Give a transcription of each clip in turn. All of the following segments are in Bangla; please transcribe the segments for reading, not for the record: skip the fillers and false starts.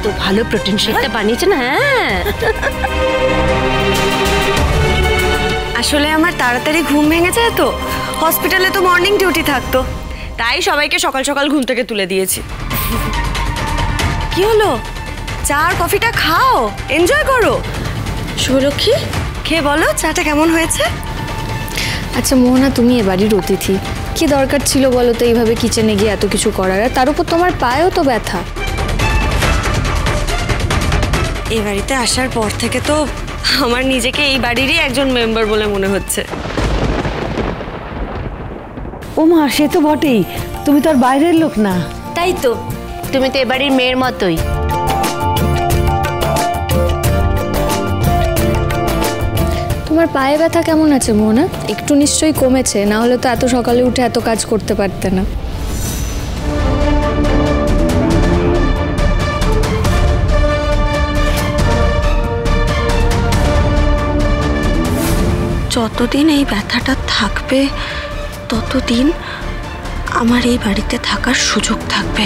এত ভালো প্রোটিন শেকটা বানিয়েছে না। হ্যাঁ, আসলে আমার তাড়াতাড়ি ঘুম ভেঙে যায় তো, হসপিটালে তো মর্নিং ডিউটি থাকতো, তাই সবাইকে সকাল সকাল ঘুম থেকে তুলে দিয়েছি। কি হলো, চা আর কফিটা খাও, এনজয় করো। শুভলক্ষ্মী, খেয়ে বলো চাটা কেমন হয়েছে। আচ্ছা মোহনা, তুমি এ বাড়ির অতিথি, কি দরকার ছিল বলো তো এইভাবে কিচেনে গিয়ে এত কিছু করার? আর তার উপর তোমার পায়েও তো ব্যথা। এই বাড়িতে আসার পর থেকে তো আমার নিজেকে এই বাড়িরই একজন মেম্বার বলে মনে হচ্ছে। ও মা, সে তো বটেই, তুমি তো আর বাইরের লোক না। তাই তো, তুমি তো এবাড়ির মেয়ের মতোই। তোমার পায়ে ব্যথা কেমন আছে মোহনা? একটু নিশ্চয়ই কমেছে, না হলে তো এত সকালে উঠে এত কাজ করতে পারতে না। যতদিন এই ব্যথাটা থাকবে ততদিন আমার এই বাড়িতে থাকার সুযোগ থাকবে।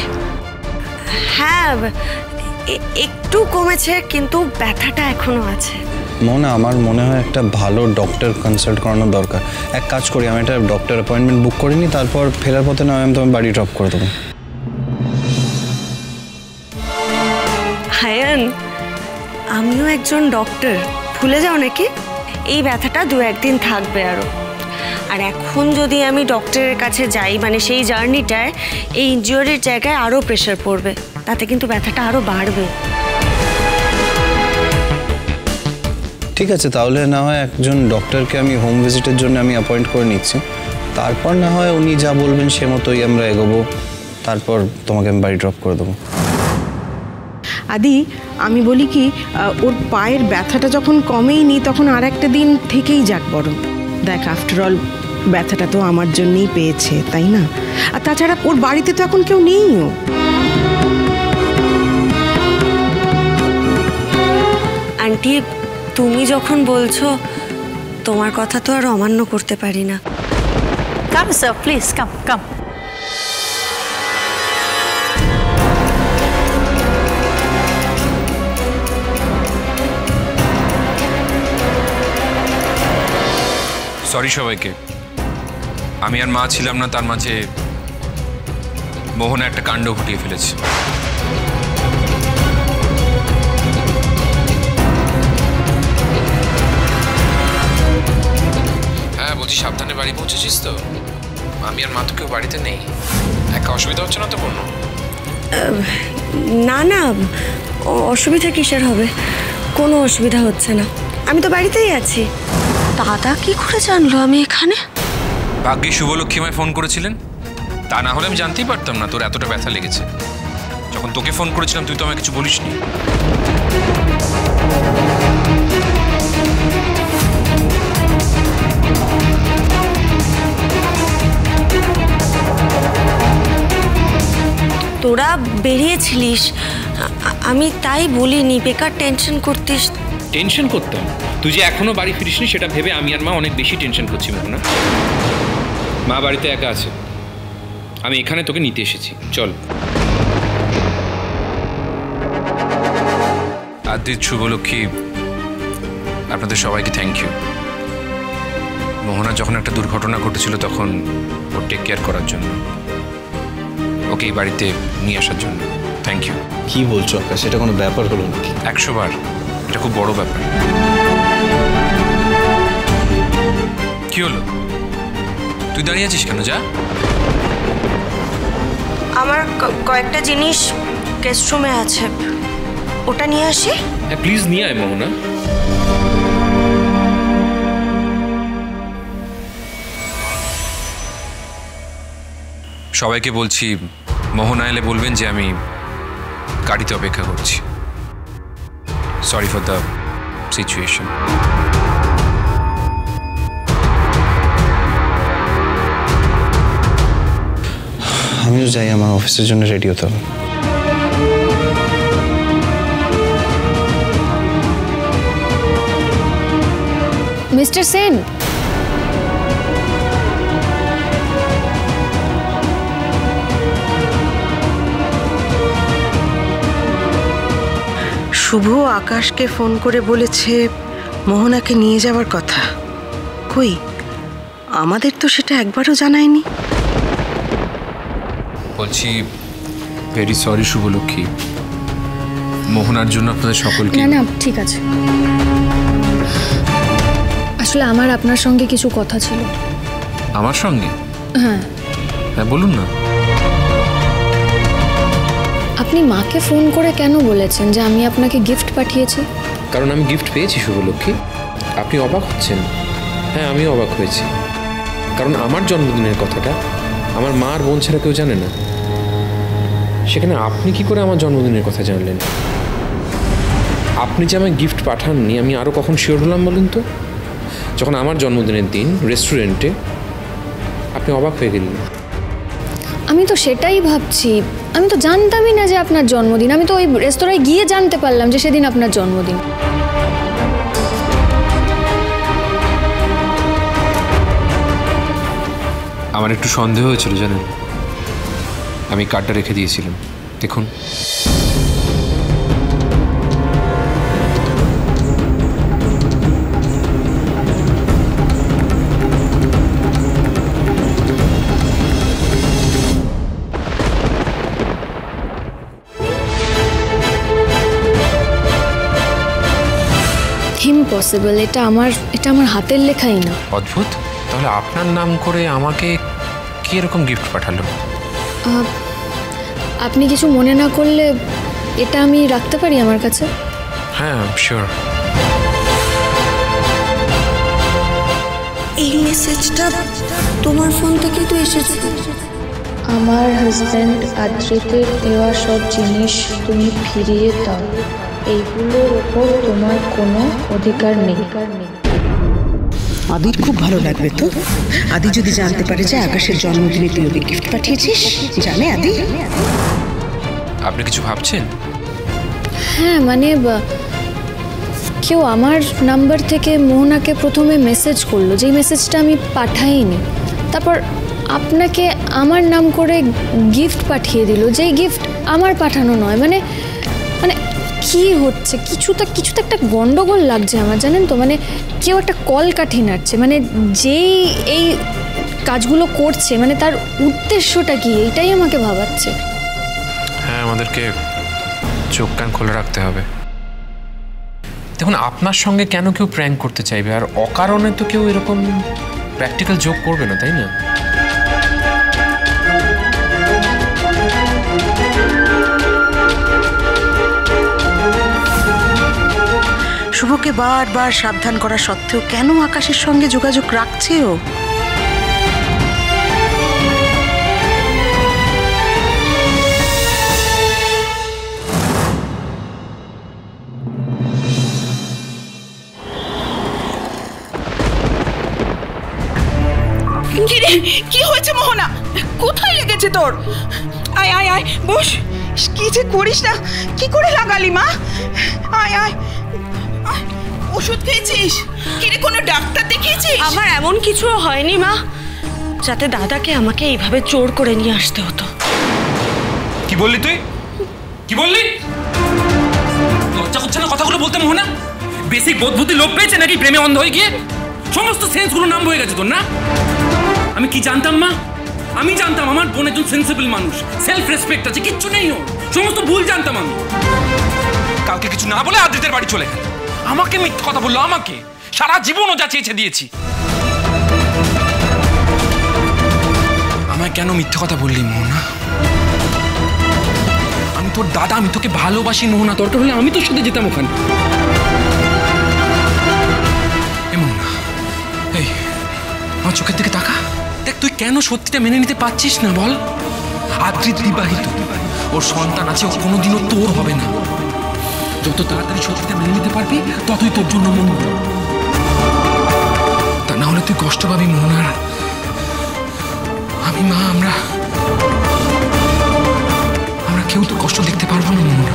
হ্যাঁ, একটু কমেছে, কিন্তু ব্যথাটা এখনো আছে। মোহনা, আমার মনে হয় একটা ভালো ডক্টর কনসাল্ট করানো দরকার। এক কাজ করি, আমি একটা ডক্টর অ্যাপয়েন্টমেন্ট বুক করে নিই, তারপর ফেরার পথে না আমি তোমার বাড়ি ড্রপ করে দেবো। হায়ান, আমিও একজন ডক্টর, ভুলে যাও নাকি? এই ব্যথাটা 2-1 দিন থাকবে আরও। আর এখন যদি আমি ডক্টরের কাছে যাই, মানে সেই জার্নিটায় এই ইনজিওরির জায়গায় আরও প্রেশার পড়বে, তাতে কিন্তু ব্যথাটা আরও বাড়বে। ঠিক আছে, তাহলে না হয় একজন ডক্টরকে আমি হোম ভিজিটের জন্য আমি অ্যাপয়েন্ট করে নিচ্ছি, তারপর না হয় উনি যা বলবেন সে মতোই আমরা এগোবো, তারপর তোমাকে আমি বাড়ি ড্রপ করে দেবো। আদি, আমি বলি কি, ওর পায়ের ব্যথাটা যখন কমেই নি তখন আর একটা দিন থেকেই যাক বরং। দেখ, আফটারঅল ব্যথাটা তো আমার জন্যই পেয়েছে, তাই না? আর তাছাড়া ওর বাড়িতে তো এখন কেউ নেইও। আন্টি, তুমি যখন বলছো, তোমার কথা তো আর অমান্য করতে পারি না। Come sir, please come come. Sorry সবাইকে, আমি আর মা ছিলাম না, তার মাঝে মোহনা একটা কাণ্ড ঘটিয়ে ফেলেছে। হ্যাঁ বলছি, সাবধানে বাড়ি পৌঁছেছিস তো? আমি আর মা তো কেউ বাড়িতে নেই, একা অসুবিধা হচ্ছে না তো কোনো? না না, অসুবিধা কিসের হবে, কোনো অসুবিধা হচ্ছে না, আমি তো বাড়িতেই আছি। দাদা কি করে জানলো আমি এখানে? ভাগ্যে শুভলক্ষ্মী আমায় ফোন করেছিলেন, তা না হলে আমি জানতেই পারতাম না তোর এতটা ব্যথা লেগেছে। যখন তোকে ফোন করেছিলাম তুই তো আমায় কিছু বলিসনি। তোরা বেরিয়েছিলিস, আমি তাই বলিনি, বেকার টেনশন করতিস। টেনশন করতাম? তুই যে এখনো বাড়ি ফিরিসনি সেটা ভেবে আমি আর মা অনেক বেশি টেনশন করছি মোহনা। মা বাড়িতে একা আছে, আমি এখানে তোকে নিতে এসেছি, চল। আদিত, শুভলক্ষ্মী, আপনাদের সবাইকে থ্যাংক ইউ। মোহনা যখন একটা দুর্ঘটনা ঘটেছিল তখন ওর টেক কেয়ার করার জন্য, ওকে এই বাড়িতে নিয়ে আসার জন্য থ্যাংক ইউ। কি বলছো আকাশ, সেটা কোনো ব্যাপার হলো নাকি? 100 বার, এটা খুব বড় ব্যাপার। কি হলো, তুই দাঁড়িয়ে আছিস কেন? যা। আমার কয়েকটা জিনিস গেস্ট রুমে আছে, ওটা নিয়ে আসি। হ্যাঁ প্লিজ নিয়ে আয় মোহনা। সবাইকে বলছি, মোহনা এলে বলবেন যে আমি গাড়িতে অপেক্ষা করছি। Sorry for the situation. আমিও যাই, আমার অফিসের জন্য রেডি হতে হবে। মিস্টার সেন, শুভ আকাশকে ফোন করে বলেছে মোহনাকে নিয়ে যাওয়ার কথা। কই, আমাদের তো সেটা একবারও জানায়নি। বলছি ভেরি সরি শুভলক্ষ্মী, মোহনার জন্য আপনাদের সকলকে। না না ঠিক আছে, আসলে আমার আপনার সঙ্গে কিছু কথা ছিল। আমার সঙ্গে? হ্যাঁ হ্যাঁ বলুন না। আপনি মাকে ফোন করে কেন বলেছেন যে আমি আপনাকে গিফট পাঠিয়েছি? কারণ আমি গিফট পেয়েছি শুভলক্ষ্মী। আপনি অবাক হচ্ছেন? হ্যাঁ আমি অবাক হয়েছি, কারণ আমার জন্মদিনের কথাটা আমার মা আর বোন ছাড়া কেউ জানে না। সেখানে আপনি কি করে আমার জন্মদিনের কথা জানলেন? আপনি যে আমায় গিফট পাঠাননি আমি আরও কখন শিওর হলাম বলুন তো? যখন আমার জন্মদিনের দিন রেস্টুরেন্টে আপনি অবাক হয়ে গেলেন। আমি তো সেটাই ভাবছি, আমি তো জানতামই না যে আপনার জন্মদিন। আমি তো ওই রেস্তোরাঁয় গিয়ে জানতে পারলাম যে সেদিন আপনার জন্মদিন। আমার একটু সন্দেহ হয়েছিল জানেন, আমি কার্ডটা রেখে দিয়েছিলাম, দেখুন। ইম্পসিবল, এটা আমার হাতের লেখাই না। অদ্ভুত, তাহলে আপনার নাম করে আমাকে কি এরকম গিফট পাঠালো? আপনি কিছু মনে না করলে এটা আমি রাখতে পারি আমার কাছে? হ্যাঁ শিওর। এই মেসেজটা তোমার ফোন থেকে তো এসেছে। আমার হাজব্যান্ড আদ্রিতের দেওয়া সব জিনিস তুমি ফিরিয়ে দাও, এইগুলোর উপর তোমার কোনো অধিকার নেই। আদির খুব ভালো লাগবে তো। আদি যদি জানতে পারে যে আকাশের জন্মদিনে তুই ওকে গিফট পাঠিয়েছিস, জানে আদি? আপনি কিছু ভাবছেন? হ্যাঁ মানে কেউ আমার নাম্বার থেকে মোহনাকে প্রথমে মেসেজ করলো, যেই মেসেজটা আমি পাঠাইনি। তারপর আপনাকে আমার নাম করে গিফট পাঠিয়ে দিল, যেই গিফট আমার পাঠানো নয়। মানে মানে কি হচ্ছে? কিছুটা একটা গন্ডগোল লাগছে আমার, জানেন তো। মানে কেউ একটা কলকাঠি নাড়ছে, মানে যেই এই কাজগুলো করছে মানে তার উদ্দেশ্যটা কি, এইটাই আমাকে ভাবাচ্ছে। হ্যাঁ আমাদেরকে চোখ কান খোলা রাখতে হবে। দেখুন আপনার সঙ্গে কেন কেউ প্র্যাঙ্ক করতে চাইবে? আর অকারণে তো কেউ এরকম প্র্যাকটিক্যাল জোক করবে না, তাই না? শুভকে বারবার সাবধান করা সত্ত্বেও কেন আকাশের সঙ্গে যোগাযোগ রাখছে ও? কি হয়েছে মোহনা? কোথায় লেগেছে তোর? আয় আয় আয় বস। কি যে করিস না, কি করে লাগালি মা? আয় আয়। ওষুধ খেয়েছিস? কিরে কোনো ডাক্তার দেখিয়েছিস? আমার এমন কিছু হয়নি মা, যাতে দাদাকে আমাকে এইভাবে জোর করে নিয়ে আসতে হতো। কি বললি তুই? কি বললি? লজ্জা করছে না কথাগুলো বলতে মোহনা? বেসিক বোধ বুদ্ধি লোপ পেয়েছে নাকি প্রেমে অন্ধ হয়ে গিয়ে? সমস্ত সেন্সগুলো নাম হয়ে গেছে তোর না? আমি কি জানতাম মা? আমি জানতাম আমার বোন একজন সেন্সিবল মানুষ, সেলফ রেসপেক্ট আছে, কিচ্ছু নেই ওর। সমস্ত ভুল জানতাম আমি। কাউকে কিছু না বলে আদ্রিতের বাড়ি চলে গেল, আমাকে মিথ্যে কথা বললো। আমাকে সারা জীবনও যা চেয়েছে দিয়েছি। আমায় কেন মিথ্যে কথা বললি মোহনা? আমি তোর দাদা, আমি তোকে ভালোবাসি মোহনা। দরকার হলে আমি তোর সাথে যেতাম ওখানে। মোহনা এই আমার চোখের দিকে তাকা, দেখ তুই কেন সত্যিটা মেনে নিতে পারছিস না বল? আদ্রিত বিবাহিত, ওর সন্তান আছে, ও কোনোদিনও তোর হবে না। যত তাড়াতাড়ি সত্যিটা মেনে নিতে পারবি ততই তোর জন্য মঙ্গল। তা না হলে তুই কষ্ট পাবি মোহনার। আমি মা, আমরা কেউ তো কষ্ট দেখতে পারবো না মোহনা।